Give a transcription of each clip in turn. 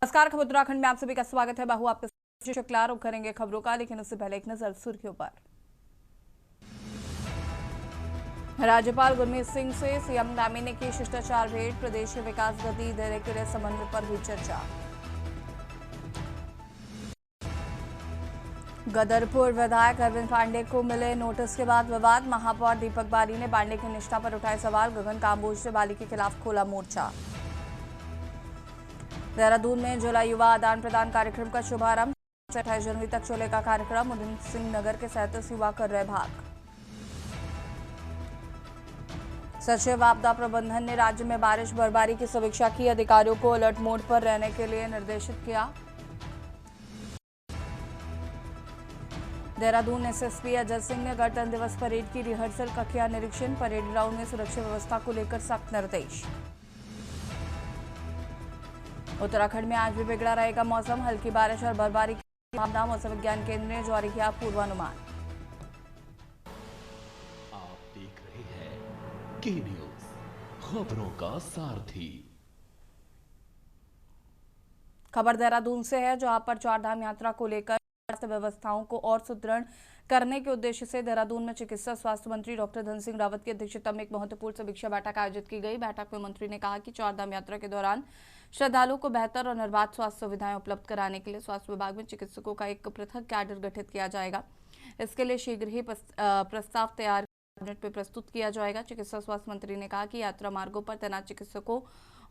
नमस्कार, खबर उत्तराखंड में आप सभी का स्वागत है। बाहू आपके साथ शुक्ला रुख करेंगे खबरों का, लेकिन उससे पहले एक नजर सुर्खियों पर। राज्यपाल गुरमीत सिंह से सीएम धामी ने की शिष्टाचार भेंट। प्रदेश में विकास गति देने के लिए समन्वय पर हुई चर्चा। गदरपुर विधायक अरविंद पांडे को मिले नोटिस के बाद विवाद। महापौर दीपक बाली ने पांडे की निष्ठा पर उठाए सवाल। गगन काम्बोज ने बाली के खिलाफ खोला मोर्चा। देहरादून में जिला युवा आदान प्रदान कार्यक्रम का शुभारंभ। 28 जनवरी तक चलेगा कार्यक्रम। उधम सिंह नगर के 37 युवा कर रहे भाग। सचिव आपदा प्रबंधन ने राज्य में बारिश बर्फबारी की समीक्षा की। अधिकारियों को अलर्ट मोड पर रहने के लिए निर्देशित किया। देहरादून एसएसपी अजय सिंह ने गणतंत्र दिवस परेड की रिहर्सल का किया निरीक्षण। परेड ग्राउंड में सुरक्षा व्यवस्था को लेकर सख्त निर्देश। उत्तराखंड में आज भी बिगड़ा रहेगा मौसम। हल्की बारिश और बर्फबारी की संभावना। मौसम विज्ञान केंद्र ने जारी किया पूर्वानुमान। आप देख रहे हैं के न्यूज, खबरों का सारथी। खबर देहरादून से है, जहां पर चारधाम यात्रा को लेकर व्यवस्थाओं को और सुदृढ़ करने के उद्देश्य से देहरादून में चिकित्सा स्वास्थ्य मंत्री डॉक्टर धन सिंह रावत की अध्यक्षता में एक महत्वपूर्ण समीक्षा बैठक आयोजित की गई। बैठक में मंत्री ने कहा कि चारधाम यात्रा के दौरान श्रद्धालुओं को बेहतर और निर्बाध स्वास्थ्य सुविधाएं उपलब्ध कराने के लिए स्वास्थ्य विभाग में चिकित्सकों का एक पृथक कैडर गठित किया जाएगा। इसके लिए शीघ्र ही प्रस्ताव तैयार कैबिनेट में प्रस्तुत किया जाएगा। चिकित्सा स्वास्थ्य मंत्री ने कहा कि यात्रा मार्गों पर तैनात चिकित्सकों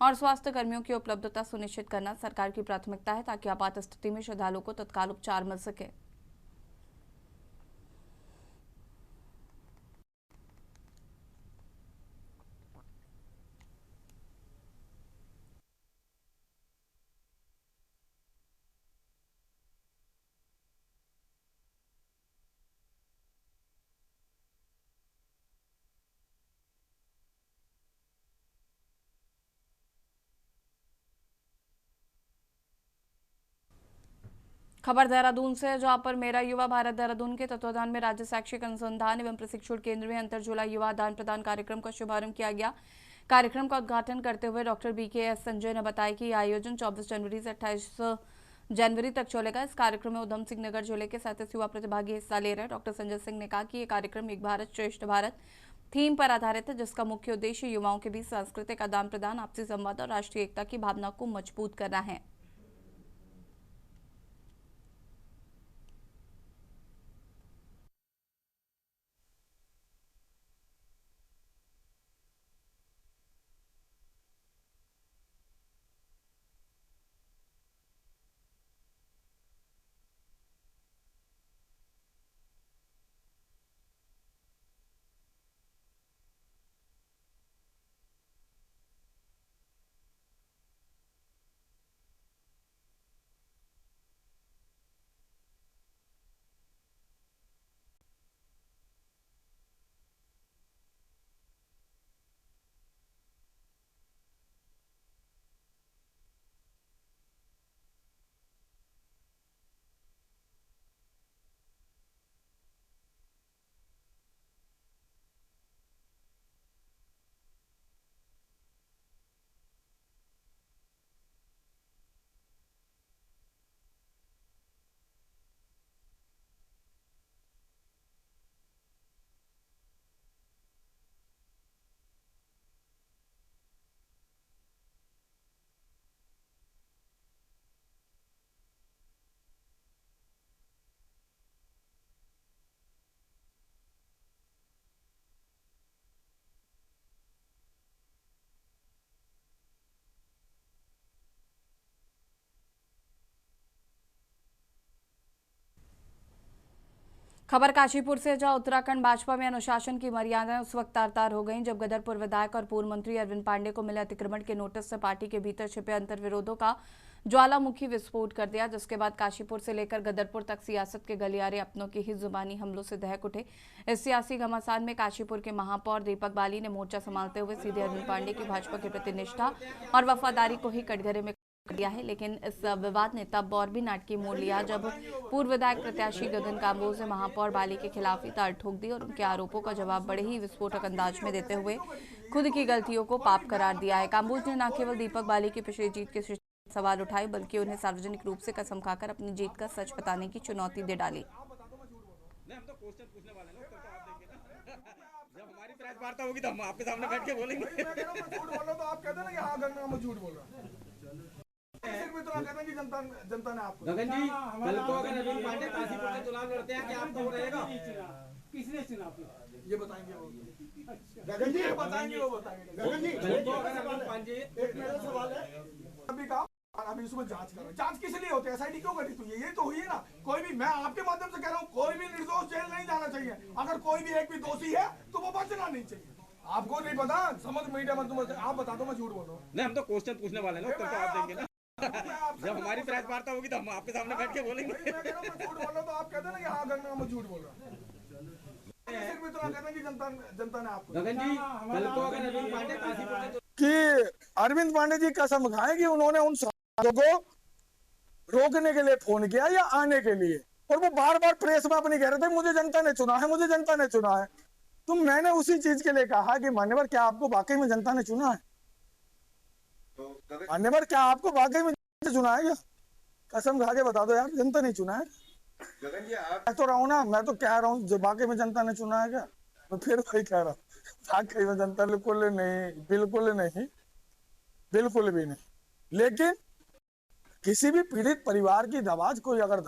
और स्वास्थ्य कर्मियों की उपलब्धता सुनिश्चित करना सरकार की प्राथमिकता है, ताकि आपात स्थिति में श्रद्धालुओं को तत्काल उपचार मिल सके। खबर देहरादून से, जहां पर मेरा युवा भारत देहरादून के तत्वाधान में राज्य शैक्षिक अनुसंधान एवं प्रशिक्षण केंद्र में अंतर जिला युवा आदान प्रदान कार्यक्रम का शुभारंभ किया गया। कार्यक्रम का उद्घाटन करते हुए डॉक्टर BKS संजय ने बताया कि यह आयोजन 24 जनवरी से 28 जनवरी तक चलेगा। इस कार्यक्रम में उधम सिंह नगर जिले के 37 युवा प्रतिभागी हिस्सा ले रहे हैं। डॉक्टर संजय सिंह ने कहा कि यह कार्यक्रम एक भारत श्रेष्ठ भारत थीम पर आधारित है, जिसका मुख्य उद्देश्य युवाओं के बीच सांस्कृतिक आदान प्रदान, आपसी संवाद और राष्ट्रीय एकता की भावना को मजबूत करना है। खबर काशीपुर से, जहां उत्तराखंड भाजपा में अनुशासन की मर्यादाएं उस वक्त तार-तार हो गईं जब गदरपुर विधायक और पूर्व मंत्री अरविंद पांडे को मिले अतिक्रमण के नोटिस से पार्टी के भीतर छिपे अंतर्विरोधों का ज्वालामुखी विस्फोट कर दिया, जिसके बाद काशीपुर से लेकर गदरपुर तक सियासत के गलियारे अपनों की ही जुबानी हमलों से दहक उठे। इस सियासी घमासान में काशीपुर के महापौर दीपक बाली ने मोर्चा संभालते हुए सीधे अरविंद पांडे की भाजपा के प्रति निष्ठा और वफादारी को ही कटघरे में दिया है। लेकिन इस विवाद ने तब और भी नाटकीय मोड़ लिया जब पूर्व विधायक प्रत्याशी गगन काम्बोज ने महापौर बाली के खिलाफ ही तार ठोक दी और उनके आरोपों का जवाब बड़े ही विस्फोटक अंदाज में देते हुए खुद की गलतियों को पाप करार दिया है। काम्बोज ने न केवल दीपक बाली की पिछली जीत के सवाल उठाए, बल्कि उन्हें सार्वजनिक रूप से कसम खाकर अपनी जीत का सच बताने की चुनौती दे डाली। नहीं, हम तो क्वेश्चन पूछने वाले हैं ना, उत्तर तो आप देंगे ना। जब हमारी प्रेस वार्ता होगी तो हम आपके सामने बैठ के बोलेंगे। मैं कह रहा हूं, मैं झूठ बोल रहा हूं तो आप कहते हैं ना कि हाँ गगन मैं झूठ बोल रहा हूं। सिर्फ इतना कहते हैं कि जनता ने आपको गगन जी, कल को अगर अरविंद पांडे काशीपुर से चुनाव लड़ते हैं, क्या आपका वो रहेगा? किसने चुना फिर? ये बताएंगे वो। गगन जी ये बताएंगे, वो बताएंगे। गगन जी कल को अगर अरविंद पांडे, एक मेरा सवाल है, अभी कहा अभी इसमें जांच कर रहा है, जांच किस लिए होती है? एसआईटी क्यों करी? तो ये तो हुई है ना। कोई भी, मैं आपके माध्यम से कह रहा हूँ, कोई भी निर्दोष जेल नहीं जाना चाहिए। अगर कोई भी एक भी दोषी है तो वो बचना नहीं चाहिए। आपको नहीं पता, समझ मीडिया में तुम आप बता दो मैं झूठ बोल रहा हूँ। नहीं, हम तो क्वेश्चन पूछने वाले हैं ना, उत्तर तो आप देंगे ना। जब हमारी प्रेस वार्ता होगी तो हम आपके सामने बैठ के बोलेंगे। मैं कह रहा हूं, मैं झूठ बोल रहा हूं तो आप कहते हैं ना कि हाँ गगन मैं झूठ बोल रहा हूँ। सिर्फ इतना कहते हैं कि जनता ने आपको। गगन जी, कल को अगर अरविंद पांडे काशीपुर से कि अरविंद पांडे जी कसम खाएं कि उन्होंने उन सालों को रोकने के लिए फोन किया या आने के लिए, और वो बार बार प्रेस में अपनी कह रहे थे मुझे जनता ने चुना है, मुझे जनता ने चुना है। तो मैंने उसी चीज के लिए कहा कि मान्यवर क्या आपको वाकई में जनता ने चुना है? मान्यवर क्या आपको वाकई में जनता ने चुना है? क्या कसम खा के बता दो यार, जनता नहीं चुना है। गगन जी आप मैं तो रहा हूँ ना, मैं तो कह रहा हूँ जो वाकई में जनता ने चुना है क्या? मैं फिर वही कह रहा हूँ, वाकई में जनता बिल्कुल नहीं, बिल्कुल नहीं, बिल्कुल भी नहीं। लेकिन किसी भी पीड़ित परिवार की आवाज कोई अगर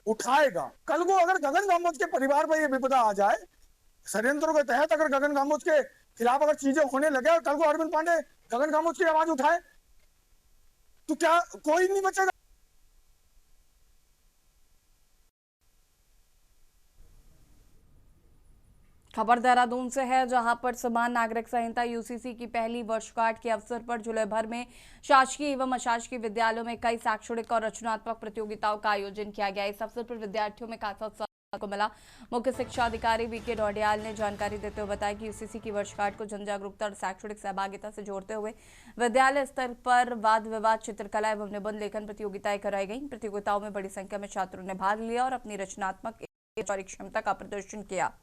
उठाएगा, कल को अगर गगन कामोज के परिवार पर यह विपदा आ जाए, षड्यंत्रों के तहत अगर गगन कामोज के खिलाफ अगर चीजें होने लगे और कल को अरविंद पांडे गगन कामोज की आवाज उठाए, तो क्या कोई नहीं बचेगा? खबर देहरादून से है, जहां पर समान नागरिक संहिता यूसीसी की पहली वर्षगांठ के अवसर पर जिले भर में शासकीय एवं अशासकीय विद्यालयों में कई शैक्षणिक और रचनात्मक प्रतियोगिताओं का आयोजन किया गया। इस अवसर पर विद्यार्थियों में खासा उत्साह को मिला। मुख्य शिक्षा अधिकारी वीके डोडियाल ने जानकारी देते हुए बताया कि यूसीसी की वर्षगांठ को जन जागरूकता और शैक्षणिक सहभागिता से जोड़ते हुए विद्यालय स्तर पर वाद विवाद, चित्रकला एवं निबंध लेखन प्रतियोगिताएं कराई गई। प्रतियोगिताओं में बड़ी संख्या में छात्रों ने भाग लिया और अपनी रचनात्मक क्षमता का प्रदर्शन किया।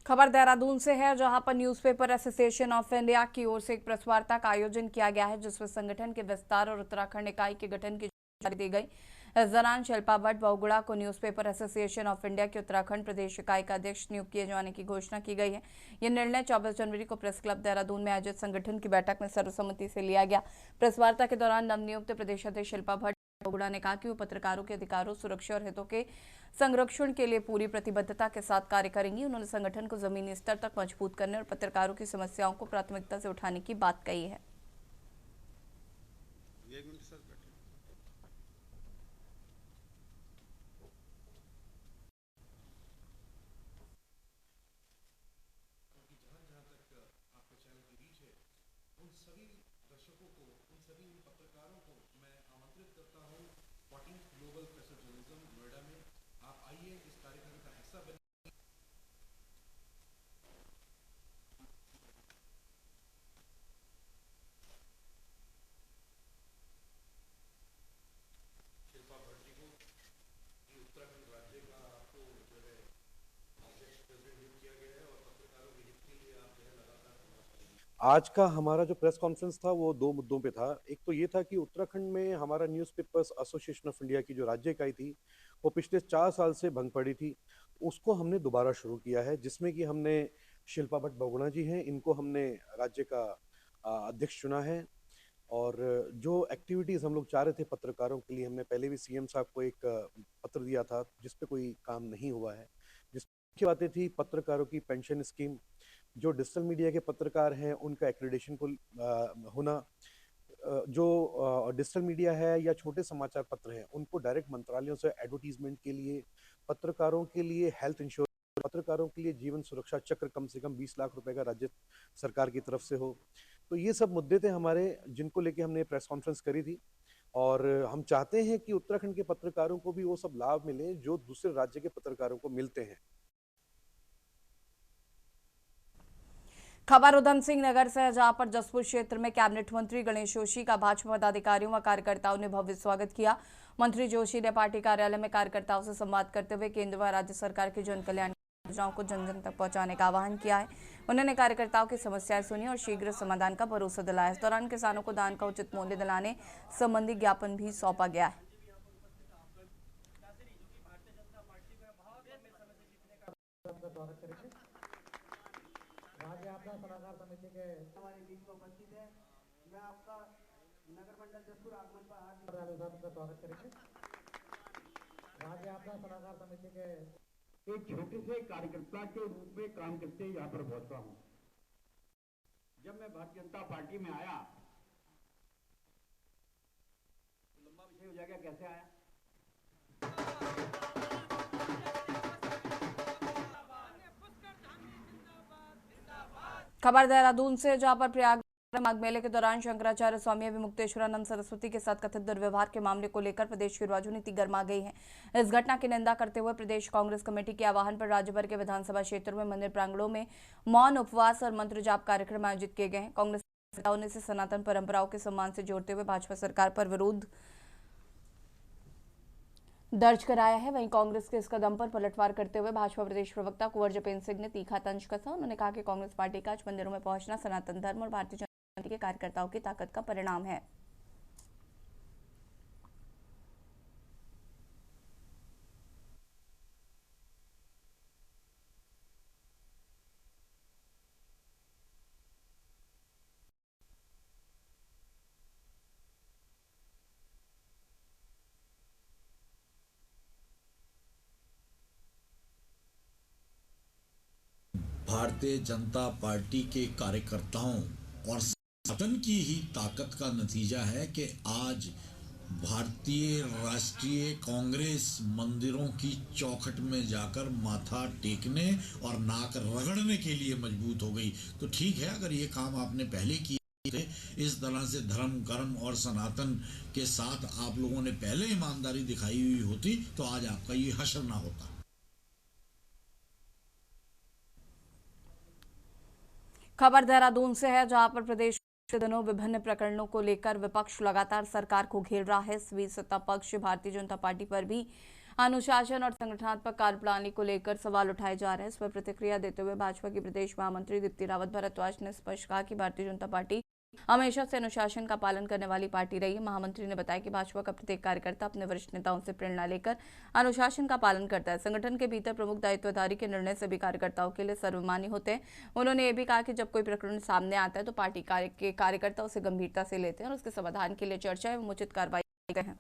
खबर देहरादून से है, जहां पर न्यूज़पेपर एसोसिएशन ऑफ इंडिया की ओर से एक प्रेस वार्ता का आयोजन किया गया है, जिसमें संगठन के विस्तार और उत्तराखंड इकाई के गठन की जानकारी दी गई। इस दौरान शिल्पा भट्ट बहुगुणा को न्यूज़पेपर एसोसिएशन ऑफ इंडिया के उत्तराखंड प्रदेश इकाई का अध्यक्ष नियुक्त किए जाने की घोषणा की गई है। यह निर्णय 24 जनवरी को प्रेस क्लब देहरादून में आयोजित संगठन की बैठक में सर्वसम्मति से लिया गया। प्रेस वार्ता के दौरान नवनियुक्त प्रदेश अध्यक्ष शिल्पा भट्ट बहुगुणा ने कहा कि वो पत्रकारों के अधिकारों, सुरक्षा और हितों के संरक्षण के लिए पूरी प्रतिबद्धता के साथ कार्य करेंगी। उन्होंने संगठन को जमीनी स्तर तक मजबूत करने और पत्रकारों की समस्याओं को प्राथमिकता से उठाने की बात कही है। आज का हमारा जो प्रेस कॉन्फ्रेंस था वो दो मुद्दों पे था। एक तो ये था कि उत्तराखंड में हमारा न्यूज़पेपर्स एसोसिएशन ऑफ इंडिया की जो राज्य इकाई थी वो पिछले 4 साल से भंग पड़ी थी, उसको हमने दोबारा शुरू किया है, जिसमें कि हमने शिल्पा भट्ट बहुगुणा जी हैं, इनको हमने राज्य का अध्यक्ष चुना है। और जो एक्टिविटीज हम लोग चाह रहे थे पत्रकारों के लिए, हमने पहले भी सीएम साहब को एक पत्र दिया था जिस पे कोई काम नहीं हुआ है। जिसकी बातें थी पत्रकारों की पेंशन स्कीम, जो डिजिटल मीडिया के पत्रकार हैं उनका एक्रेडिटेशन को होना, जो डिजिटल मीडिया है या छोटे समाचार पत्र हैं उनको डायरेक्ट मंत्रालयों से एडवर्टीजमेंट के लिए, पत्रकारों के लिए हेल्थ इंश्योरेंस, पत्रकारों के लिए जीवन सुरक्षा चक्र कम से कम 20 लाख रुपए का राज्य सरकार की तरफ से हो। तो ये सब मुद्दे थे हमारे, जिनको लेके हमने प्रेस कॉन्फ्रेंस करी थी। और हम चाहते हैं कि उत्तराखंड के पत्रकारों को भी वो सब लाभ मिले जो दूसरे राज्य के पत्रकारों को मिलते हैं। खबर उधम सिंह नगर से है, जहां पर जसपुर क्षेत्र में कैबिनेट मंत्री गणेश जोशी का भाजपा पदाधिकारियों व कार्यकर्ताओं ने भव्य स्वागत किया। मंत्री जोशी ने पार्टी कार्यालय में कार्यकर्ताओं से संवाद करते हुए केंद्र व राज्य सरकार की जन कल्याण योजनाओं को जन जन तक पहुंचाने का आह्वान किया है। उन्होंने कार्यकर्ताओं की समस्याएं सुनी और शीघ्र समाधान का भरोसा दिलाया। इस दौरान किसानों को धान का उचित मूल्य दिलाने संबंधी ज्ञापन भी सौंपा गया है। राज्य आपदा सलाहकार समिति के हमारे बीच में उपस्थित है। मैं आपका नगर मंडल जसपुर आगमन पर हार्दिक स्वागत करेंगे। राज्य आपदा सलाहकार समिति के एक छोटे से कार्यकर्ता के रूप में काम करते यहाँ पर पहुंचा हूं। जब मैं भारतीय जनता पार्टी में आया तो लंबा विषय हो जाएगा कैसे आया। खबर देहरादून से, जहां पर प्रयाग माघ मेले के दौरान शंकराचार्य स्वामी एवं मुक्तेश्वरानंद सरस्वती के साथ कथित दुर्व्यवहार के मामले को लेकर प्रदेश की राजनीति गर्मा गई है। इस घटना की निंदा करते हुए प्रदेश कांग्रेस कमेटी के आह्वान पर राज्य भर के विधानसभा क्षेत्रों में मंदिर प्रांगणों में मौन उपवास और मंत्र जाप कार्यक्रम आयोजित किए गए हैं। कांग्रेस नेताओं ने इसे सनातन परंपराओं के सम्मान से जोड़ते हुए भाजपा सरकार पर विरोध दर्ज कराया है। वहीं कांग्रेस के इस कदम पर पलटवार करते हुए भाजपा प्रदेश प्रवक्ता कुंवर जपेंद्र सिंह ने तीखा तंज कसा। उन्होंने कहा कि कांग्रेस पार्टी का आज मंदिरों में पहुंचना सनातन धर्म और भारतीय जनता पार्टी के कार्यकर्ताओं की ताकत का परिणाम है। भारतीय जनता पार्टी के कार्यकर्ताओं और संगठन की ही ताकत का नतीजा है कि आज भारतीय राष्ट्रीय कांग्रेस मंदिरों की चौखट में जाकर माथा टेकने और नाक रगड़ने के लिए मजबूत हो गई। तो ठीक है, अगर ये काम आपने पहले किए थे, इस तरह से धर्म कर्म और सनातन के साथ आप लोगों ने पहले ईमानदारी दिखाई हुई होती तो आज आपका ये हश्र ना होता। खबर देहरादून से है, जहां पर प्रदेश के दिनों विभिन्न प्रकरणों को लेकर विपक्ष लगातार सरकार को घेर रहा है। इस बीच सत्ता पक्ष भारतीय जनता पार्टी पर भी अनुशासन और संगठनात्मक कार्यप्रणाली को लेकर सवाल उठाए जा रहे हैं। इस पर प्रतिक्रिया देते हुए भाजपा की प्रदेश महामंत्री दीप्ति रावत भारद्वाज ने स्पष्ट कहा कि भारतीय जनता पार्टी हमेशा से अनुशासन का पालन करने वाली पार्टी रही है। महामंत्री ने बताया कि भाजपा का प्रत्येक कार्यकर्ता अपने वरिष्ठ नेताओं से प्रेरणा लेकर अनुशासन का पालन करता है। संगठन के भीतर प्रमुख दायित्वधारी के निर्णय सभी कार्यकर्ताओं के लिए सर्वमान्य होते हैं। उन्होंने ये भी कहा कि जब कोई प्रकरण सामने आता है तो पार्टी के कार्यकर्ता उसे गंभीरता से लेते हैं और उसके समाधान के लिए चर्चा एवं उचित कार्रवाई करते हैं।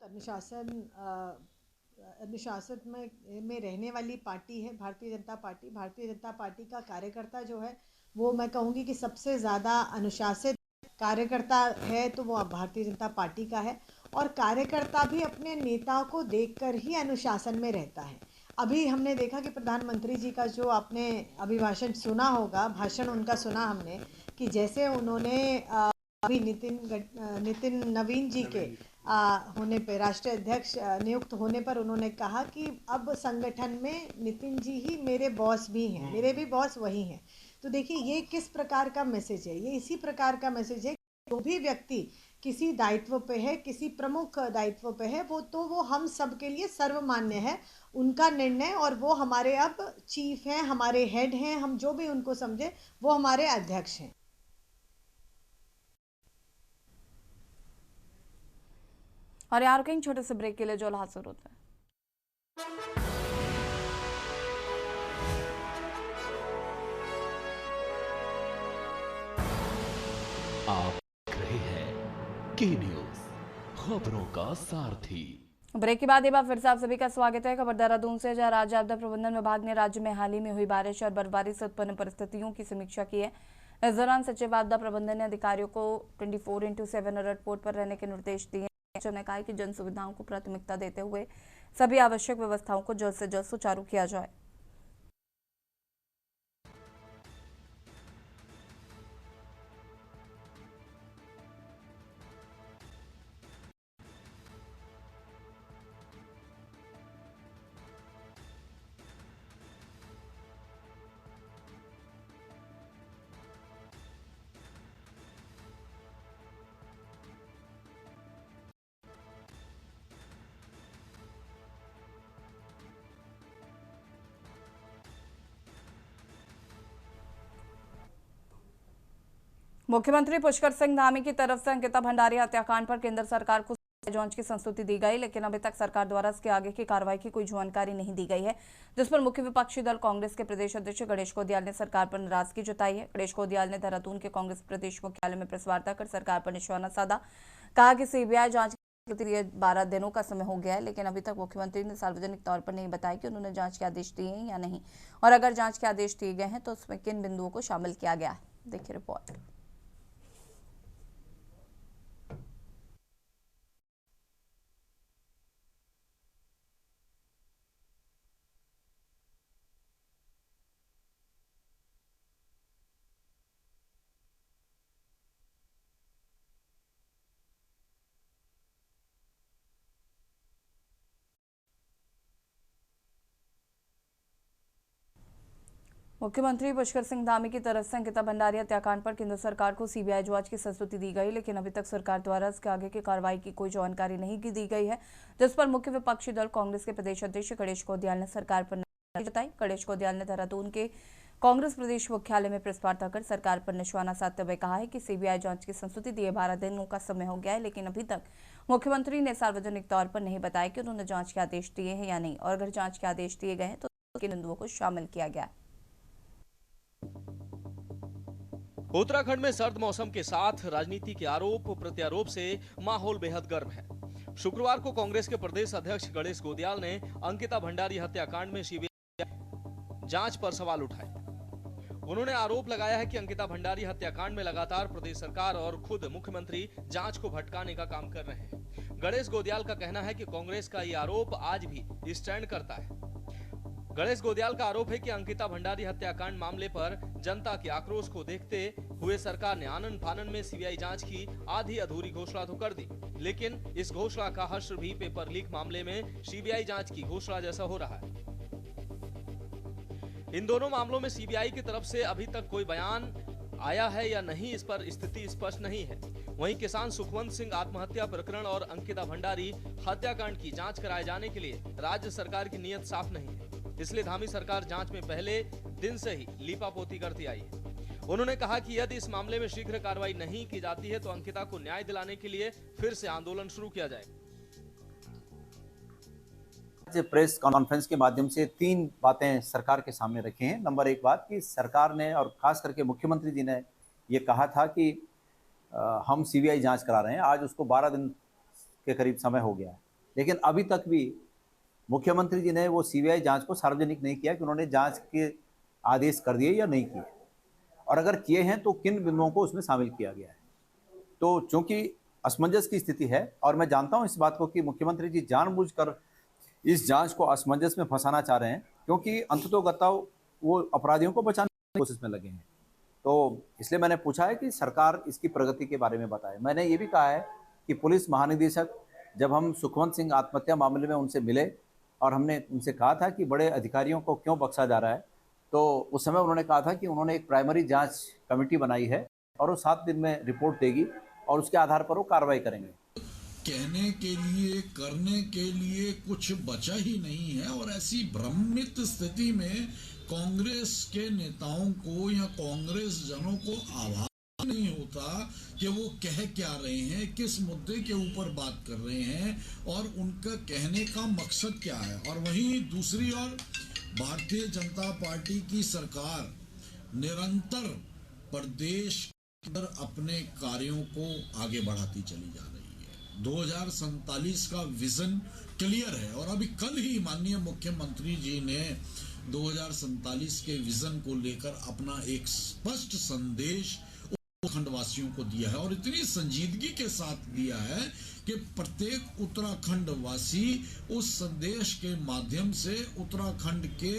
अनुशासन में रहने वाली पार्टी है भारतीय जनता पार्टी। भारतीय जनता पार्टी का कार्यकर्ता जो है वो मैं कहूँगी कि सबसे ज़्यादा अनुशासित कार्यकर्ता है तो वो भारतीय जनता पार्टी का है। और कार्यकर्ता भी अपने नेताओं को देखकर ही अनुशासन में रहता है। अभी हमने देखा कि प्रधानमंत्री जी का जो आपने अभिभाषण सुना होगा, भाषण उनका सुना हमने, कि जैसे उन्होंने अभी नितिन नवीन जी के होने पे राष्ट्रीय अध्यक्ष नियुक्त होने पर उन्होंने कहा कि अब संगठन में नितिन जी ही मेरे बॉस भी हैं, मेरे भी बॉस वही हैं। तो देखिए ये किस प्रकार का मैसेज है, ये इसी प्रकार का मैसेज है। जो भी व्यक्ति किसी दायित्व पे है, किसी प्रमुख दायित्व पे है, वो हम सब के लिए सर्वमान्य है उनका निर्णय। और वो हमारे अब चीफ हैं, हमारे हेड हैं, हम जो भी उनको समझे वो हमारे अध्यक्ष हैं। और यार कहीं छोटे से ब्रेक के लिए जो हाजिर होता है। आप देख रहे हैं के न्यूज, खबरों का सारथी। ब्रेक के बाद एक बार फिर से आप सभी का स्वागत है। खबर देहरादून से, जहां राज्य आपदा प्रबंधन विभाग ने राज्य में हाल ही में हुई बारिश और बर्फबारी से उत्पन्न परिस्थितियों की समीक्षा की है। इस दौरान सचिव आपदा प्रबंधन ने अधिकारियों को 24/7 अलर्ट मोड पर रहने के निर्देश दिए। ने कहा कि जन सुविधाओं को प्राथमिकता देते हुए सभी आवश्यक व्यवस्थाओं को जल्द से जल्द सुचारू किया जाए। मुख्यमंत्री पुष्कर सिंह धामी की तरफ से अंकिता भंडारी हत्याकांड पर केंद्र सरकार को जांच की संस्तुति दी गई, लेकिन अभी तक सरकार द्वारा इसके आगे की कार्रवाई की कोई जानकारी नहीं दी गई है, जिस पर मुख्य विपक्षी दल कांग्रेस के प्रदेश अध्यक्ष गणेश कोदियाल ने सरकार पर नाराजगी जताई है। गणेश कोदियाल ने देहरादून के कांग्रेस प्रदेश मुख्यालय में प्रेस वार्ता कर सरकार पर निशाना साधा। कहा कि सीबीआई जांच के लिए 12 दिनों का समय हो गया है, लेकिन अभी तक मुख्यमंत्री ने सार्वजनिक तौर पर नहीं बताया कि उन्होंने जांच के आदेश दिए हैं या नहीं, और अगर जांच के आदेश दिए गए हैं तो उसमें किन बिंदुओं को शामिल किया गया है। देखिए रिपोर्ट। मुख्यमंत्री पुष्कर सिंह धामी की तरफ से अंकिता भंडारी हत्याकांड पर केंद्र सरकार को सीबीआई जांच की संस्तुति दी गई, लेकिन अभी तक सरकार द्वारा इसके आगे की कार्रवाई की कोई जानकारी नहीं दी गई है, जिस पर मुख्य विपक्षी दल कांग्रेस के प्रदेश अध्यक्ष गणेश कोदियाल ने सरकार पर नाराजगी जताई। गणेश कोदियाल ने देहरादून के कांग्रेस प्रदेश मुख्यालय में प्रेस वार्ता कर सरकार पर निशाना साधते हुए कहा है कि सीबीआई जांच की संस्तुति दिए 12 दिनों का समय हो गया है, लेकिन अभी तक मुख्यमंत्री ने सार्वजनिक तौर पर नहीं बताया कि उन्होंने जांच के आदेश दिए हैं या नहीं, और अगर जांच के आदेश दिए गए हैं तो किन बिंदुओं को शामिल किया गया है। उत्तराखंड में सर्द मौसम के साथ राजनीति के आरोप प्रत्यारोप से माहौल बेहद गर्म है। शुक्रवार को कांग्रेस के प्रदेश अध्यक्ष गणेश कोदियाल ने अंकिता भंडारी हत्याकांड में सीबीआई जांच पर सवाल उठाए। उन्होंने आरोप लगाया है कि अंकिता भंडारी हत्याकांड में लगातार प्रदेश सरकार और खुद मुख्यमंत्री जांच को भटकाने का काम कर रहे हैं। गणेश कोदियाल का कहना है कि कांग्रेस का ये आरोप आज भी स्टैंड करता है। गणेश कोदियाल का आरोप है कि अंकिता भंडारी हत्याकांड मामले पर जनता के आक्रोश को देखते हुए सरकार ने आनन फानन में सीबीआई जांच की आधी अधूरी घोषणा तो कर दी, लेकिन इस घोषणा का हश्र भी पेपर लीक मामले में सीबीआई जांच की घोषणा जैसा हो रहा है। इन दोनों मामलों में सीबीआई की तरफ से अभी तक कोई बयान आया है या नहीं, इस पर स्थिति स्पष्ट नहीं है। वहीं किसान सुखवंत सिंह आत्महत्या प्रकरण और अंकिता भंडारी हत्याकांड की जांच कराए जाने के लिए राज्य सरकार की नीयत साफ नहीं है, इसलिए धामी सरकार जांच में पहले दिन से ही लीपापोती करती आई है। उन्होंने कहा कि यदि इस मामले में शीघ्र कार्रवाई नहीं की जाती है तो अंकिता को न्याय दिलाने के लिए फिर से आंदोलन शुरू किया जाएगा। प्रेस कॉन्फ्रेंस के माध्यम से 3 बातें सरकार के सामने रखी हैं। नंबर 1 बात कि सरकार ने और खास करके मुख्यमंत्री जी ने ये कहा था कि हम सीबीआई जांच करा रहे हैं। आज उसको 12 दिन के करीब समय हो गया है, लेकिन अभी तक भी मुख्यमंत्री जी ने वो सीबीआई जांच को सार्वजनिक नहीं किया कि उन्होंने जांच के आदेश कर दिए या नहीं किए, और अगर किए हैं तो किन बिंदुओं को उसमें शामिल किया गया है। तो चूंकि असमंजस की स्थिति है, और मैं जानता हूं इस बात को कि मुख्यमंत्री जी जानबूझकर इस जांच को असमंजस में फंसाना चाह रहे हैं, क्योंकि अंततोगत्वा वो अपराधियों को बचाने की कोशिश में लगे हैं। तो इसलिए मैंने पूछा है कि सरकार इसकी प्रगति के बारे में बताए। मैंने ये भी कहा है कि पुलिस महानिदेशक, जब हम सुखवंत सिंह आत्महत्या मामले में उनसे मिले और हमने उनसे कहा था कि बड़े अधिकारियों को क्यों बख्शा जा रहा है, तो उस समय उन्होंने कहा था कि उन्होंने एक प्राइमरी जांच कमेटी बनाई है और वो 7 दिन में रिपोर्ट देगी और उसके आधार पर वो कार्रवाई करेंगे। कहने के लिए करने के लिए कुछ बचा ही नहीं है। और ऐसी भ्रमित स्थिति में कांग्रेस के नेताओं को या कांग्रेस जनों को आभास नहीं होता कि वो कह क्या रहे हैं, किस मुद्दे के ऊपर बात कर रहे हैं और उनका कहने का मकसद क्या है। और वहीं दूसरी ओर भारतीय जनता पार्टी की सरकार निरंतर प्रदेश के अंदर अपने कार्यों को आगे बढ़ाती चली जा रही है। 2047 का विजन क्लियर है और अभी कल ही माननीय मुख्यमंत्री जी ने 2047 के विजन को लेकर अपना एक स्पष्ट संदेश उत्तराखंड वासियों को दिया है और इतनी संजीदगी के साथ दिया है कि प्रत्येक उत्तराखंड वासी उस संदेश के माध्यम से उत्तराखंड के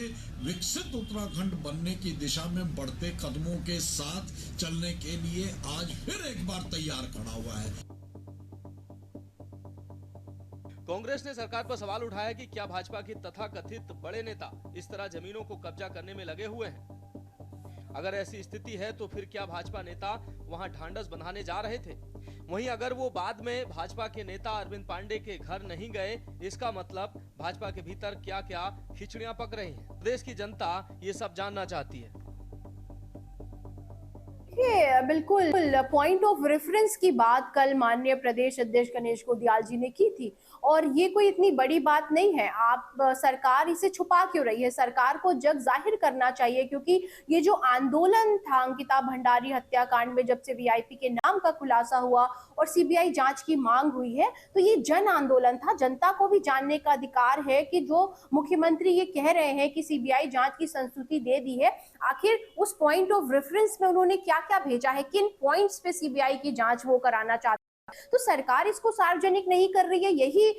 विकसित उत्तराखंड बनने की दिशा में बढ़ते कदमों के साथ चलने के लिए आज फिर एक बार तैयार खड़ा हुआ है। कांग्रेस ने सरकार पर सवाल उठाया कि क्या भाजपा के तथाकथित बड़े नेता इस तरह जमीनों को कब्जा करने में लगे हुए हैं। अगर ऐसी स्थिति है तो फिर क्या भाजपा नेता वहां ढांढस बंधाने जा रहे थे। वहीं अगर वो बाद में भाजपा के नेता अरविंद पांडे के घर नहीं गए, इसका मतलब भाजपा के भीतर क्या क्या खिचड़ियां पक रही हैं। प्रदेश की जनता ये सब जानना चाहती है। बिल्कुल पॉइंट ऑफ रेफरेंस की बात कल माननीय प्रदेश अध्यक्ष गणेश गोदियाल जी ने की थी और ये कोई इतनी बड़ी बात नहीं है। आप सरकार इसे छुपा क्यों रही है? सरकार को जग जाहिर करना चाहिए, क्योंकि ये जो आंदोलन था अंकिता भंडारी हत्याकांड में, जब से वीआईपी के नाम का खुलासा हुआ और सीबीआई जांच की मांग हुई है, तो ये जन आंदोलन था। जनता को भी जानने का अधिकार है कि जो मुख्यमंत्री ये कह रहे हैं कि सीबीआई जांच की संस्तुति दे दी है, आखिर उस पॉइंट ऑफ रेफरेंस में उन्होंने क्या क्या भेजा है, किन पॉइंट्स पे सीबीआई की जांच वो कराना चाहते हैं। तो सरकार इसको सार्वजनिक नहीं कर रही है, यही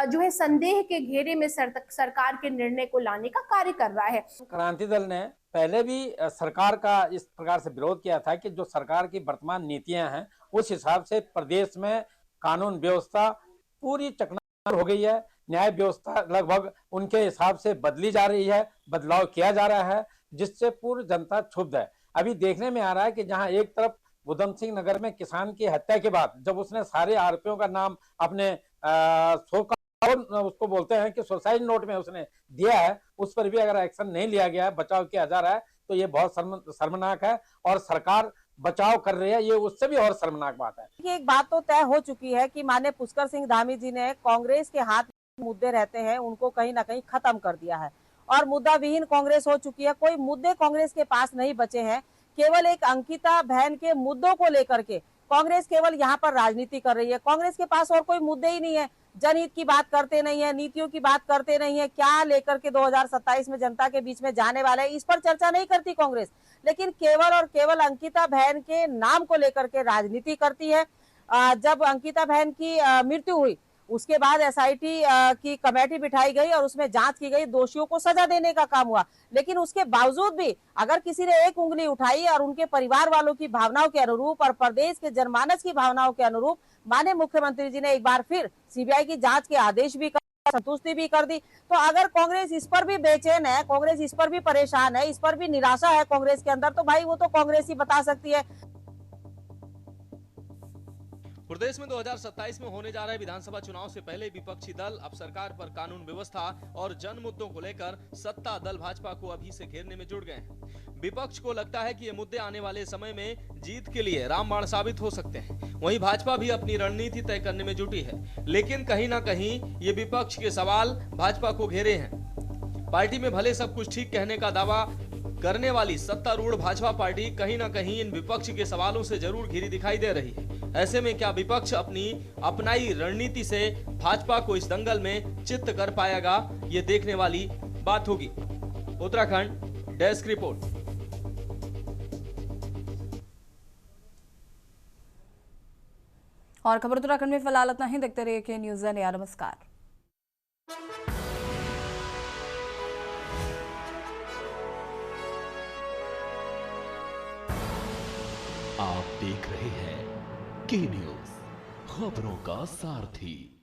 जो है संदेह के घेरे में सरकार के निर्णय को लाने का कार्य कर रहा है। क्रांति दल ने पहले भी सरकार का इस प्रकार से विरोध किया था कि जो सरकार की वर्तमान नीतियां हैं उस हिसाब से प्रदेश में कानून व्यवस्था पूरी चकनाचूर हो गई है। न्याय व्यवस्था लगभग उनके हिसाब से बदली जा रही है, बदलाव किया जा रहा है, जिससे पूरी जनता क्षुब्ध है। अभी देखने में आ रहा है कि जहां एक तरफ उधम सिंह नगर में किसान की हत्या के बाद जब उसने सारे आरोपियों का नाम अपने उसको बोलते हैं कि सुसाइड नोट में उसने दिया है, उस पर भी अगर एक्शन नहीं लिया गया है, बचाव किया जा रहा है, तो ये बहुत शर्मनाक है। और सरकार बचाव कर रही है, ये उससे भी और शर्मनाक बात है। एक बात तो तय हो चुकी है कि माननीय पुष्कर सिंह धामी जी ने कांग्रेस के हाथ में मुद्दे रहते हैं उनको कहीं ना कहीं खत्म कर दिया है और मुद्दा विहीन कांग्रेस हो चुकी है। कोई मुद्दे कांग्रेस के पास नहीं बचे हैं। केवल एक अंकिता बहन के मुद्दों को लेकर के कांग्रेस केवल यहाँ पर राजनीति कर रही है। कांग्रेस के पास और कोई मुद्दे ही नहीं है। जनहित की बात करते नहीं है, नीतियों की बात करते नहीं है, क्या लेकर के 2027 में जनता के बीच में जाने वाला है, इस पर चर्चा नहीं करती कांग्रेस। लेकिन केवल और केवल अंकिता बहन के नाम को लेकर के राजनीति करती है। जब अंकिता बहन की मृत्यु हुई उसके बाद एसआईटी की कमेटी बिठाई गई और उसमें जांच की गई, दोषियों को सजा देने का काम हुआ। लेकिन उसके बावजूद भी अगर किसी ने एक उंगली उठाई और उनके परिवार वालों की भावनाओं के अनुरूप और प्रदेश के जनमानस की भावनाओं के अनुरूप माननीय मुख्यमंत्री जी ने एक बार फिर सीबीआई की जांच के आदेश भी कर संतुष्टि भी कर दी। तो अगर कांग्रेस इस पर भी बेचैन है, कांग्रेस इस पर भी परेशान है, इस पर भी निराशा है कांग्रेस के अंदर, तो भाई वो तो कांग्रेस ही बता सकती है। प्रदेश में 2027 में होने जा रहे विधानसभा चुनाव से पहले विपक्षी दल अब सरकार पर कानून व्यवस्था और जन मुद्दों को लेकर सत्ता दल भाजपा को अभी से घेरने में जुट गए हैं। विपक्ष को लगता है कि ये मुद्दे आने वाले समय में जीत के लिए रामबाण साबित हो सकते हैं। वहीं भाजपा भी अपनी रणनीति तय करने में जुटी है, लेकिन कहीं ना कहीं ये विपक्ष के सवाल भाजपा को घेरे हैं। पार्टी में भले सब कुछ ठीक कहने का दावा करने वाली सत्तारूढ़ भाजपा पार्टी कहीं ना कहीं इन विपक्ष के सवालों से जरूर घिरी दिखाई दे रही है। ऐसे में क्या विपक्ष अपनी अपनाई रणनीति से भाजपा को इस दंगल में चित्त कर पाएगा, ये देखने वाली बात होगी। Uttarakhand desk report. और खबर उत्तराखंड में फिलहाल इतना ही। देखते रहिए के न्यूज़ इंडिया। नमस्कार। आप देख रहे हैं के न्यूज़, खबरों का सारथी।